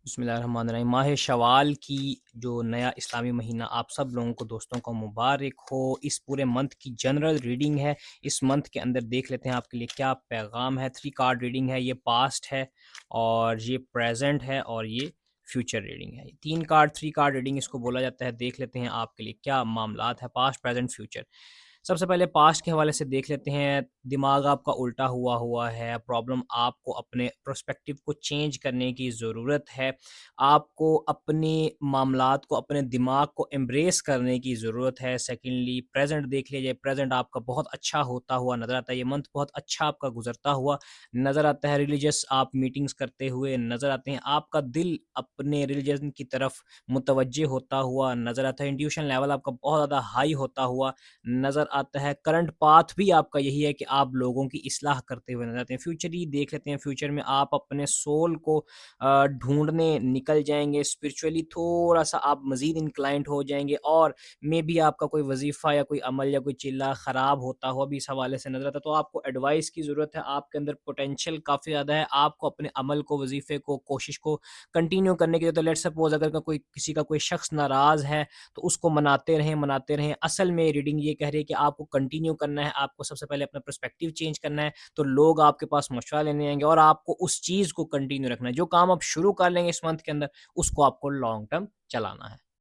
बिस्मिल्लाहिर्रहमानिर्रहीम। माह शवाल की जो नया इस्लामी महीना आप सब लोगों को दोस्तों को मुबारक हो। इस पूरे मंथ की जनरल रीडिंग है। इस मंथ के अंदर देख लेते हैं आपके लिए क्या पैगाम है। 3 कार्ड रीडिंग है, ये पास्ट है और ये प्रेज़ेंट है और ये फ्यूचर रीडिंग है। 3 कार्ड रीडिंग इसको बोला जाता है। देख लेते हैं आपके लिए क्या मामलात है, पास्ट, प्रेज़ेंट, फ्यूचर। सबसे पहले पास्ट के हवाले से देख लेते हैं। दिमाग आपका उल्टा हुआ हुआ है, प्रॉब्लम आपको अपने पर्सपेक्टिव को चेंज करने की ज़रूरत है। आपको अपने मामलात को, अपने दिमाग को एम्ब्रेस करने की ज़रूरत है। सेकंडली प्रेज़ेंट देख लीजिए, प्रेज़ेंट आपका बहुत अच्छा होता हुआ नज़र आता है। ये मंथ बहुत अच्छा आपका गुज़रता हुआ नज़र आता है। रिलीजियस आप मीटिंग्स करते हुए नज़र आते हैं। आपका दिल अपने रिलीजन की तरफ मुतवज्जे होता हुआ नज़र आता है। इंट्यूशन लेवल आपका बहुत ज़्यादा हाई होता हुआ नज़र आता है। करंट पाथ भी आपका यही है कि आप लोगों की इस्लाह करते हुए नज़र आते हैं। फ्यूचर ही देख लेते हैं। फ्यूचर में आप अपने सोल को ढूँढने निकल जाएँगे। स्पिरिचुअली थोड़ा-सा आप मज़ीद इंक्लाइंड हो जाएँगे और मेबी आपका कोई वज़ीफ़ा या कोई अमल या कोई चिल्ला ख़राब होता हो भी इस हवाले से नज़र आता है, तो आपको एडवाइस की ज़रूरत है। आपके अंदर पोटेंशियल काफ़ी ज़्यादा है। आपको अपने अमल को, वज़ीफ़े को, कोशिश को कंटिन्यू करने की ज़रूरत है। लेट्स सपोज़ अगर कोई किसी का कोई शख़्स नाराज़ है, तो उसको मनाते रहें, मनाते रहें। असल में रीडिंग ये कह रही है कि आपको कंटिन्यू करना है, आपको सबसे पहले अपना पर्सपेक्टिव चेंज करना है, तो लोग आपके पास मशवरा लेने आएँगे और आपको उस चीज़ को कंटिन्यू रखना है। जो काम आप शुरू कर लेंगे इस मंथ के अंदर, उसको आपको लॉन्ग टर्म चलाना है।